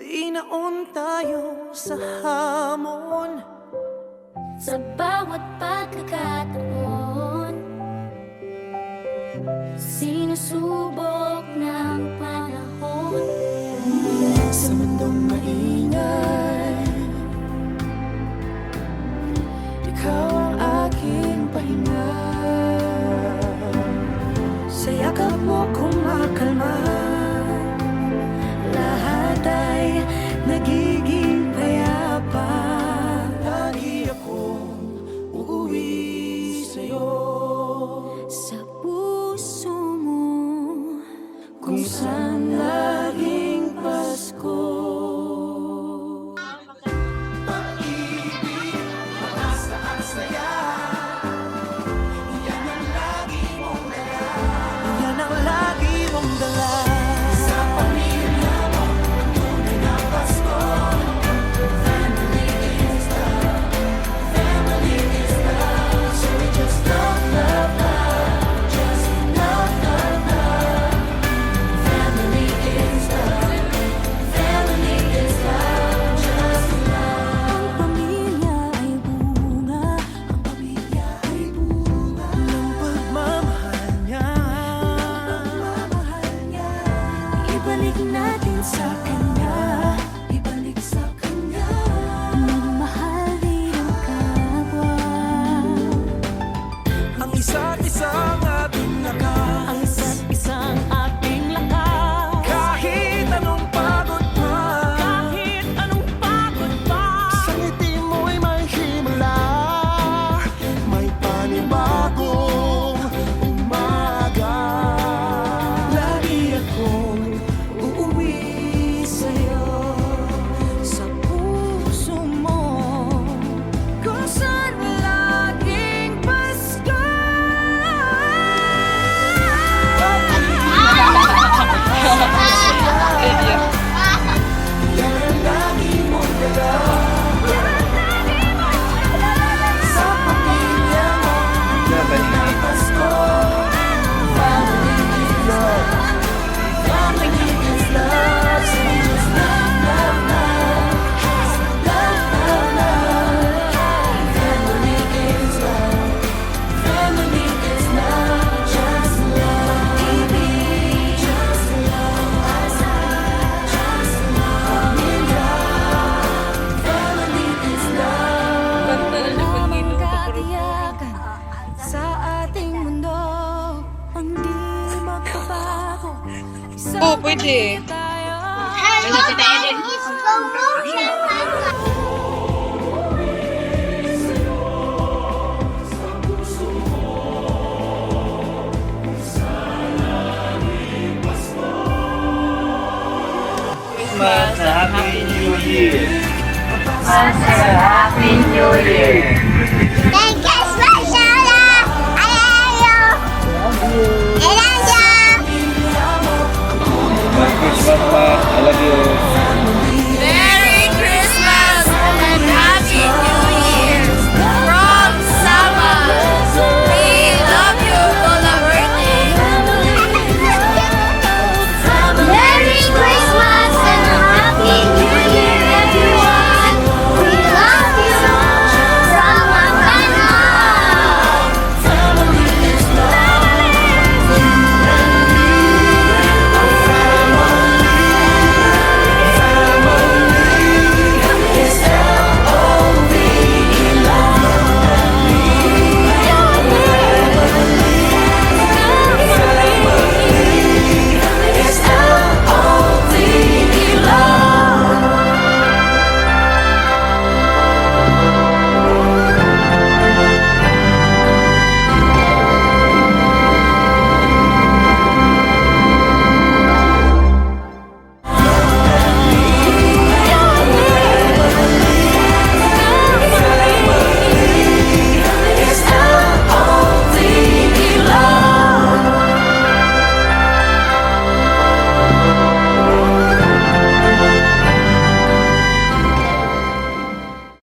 Binaon tayo sa hamon, sa bawat pagkakataon. Sinusubok ng panahon. sa mundong maingay, ikaw ang aking pahinga. Sa yakap mo kumakalma, lahat ay nagiging payapa. Lagi akong uuwi sa'yo, Sa puso mo, kung saan laging Pasko. Pag-ibig, pag-asa at saya, yan ang lagi mong dala. Yan ang lagi mong dala. Sa pamilya mo, ang tunay na Pasko. Family is love, family is love. So we just love, love, love, just love, love, love. Family is love, family is love, just love. ang pamilya ay bunga. Ang pamilya ay bunga ng pagmamahal niya. Pagmamahal niya. Ibalik natin sa kanya. Ibalik sa kanya. Magmahal din ang kapwa. Ang isa't isang ating lakas. Ang isa't isang ating lakas. Kahit anong pagod pa, Kahit anong pagod pa, sa ngiti mo'y may himala. May panibagong umaga. Lagi akong uuwi sa'yo, sa puso mo, kung saan laging Pasko. Yan ang lagi mong dala. Sa pamilya mo, tunay na Pasko. Family is love, family is love. So we just love, love, love, love, love, love. Family is love, family is love, just love. Ibig, just love, asa, just love. Pamilya, family is love. lamang katiyakan sa ating mundo. Ang di magbabago. Oo, pwede. Tayo. Christmas and Happy New Year. Merry Christmas, Lola! I love you! I love you! Merry Christmas, Ma. I love you.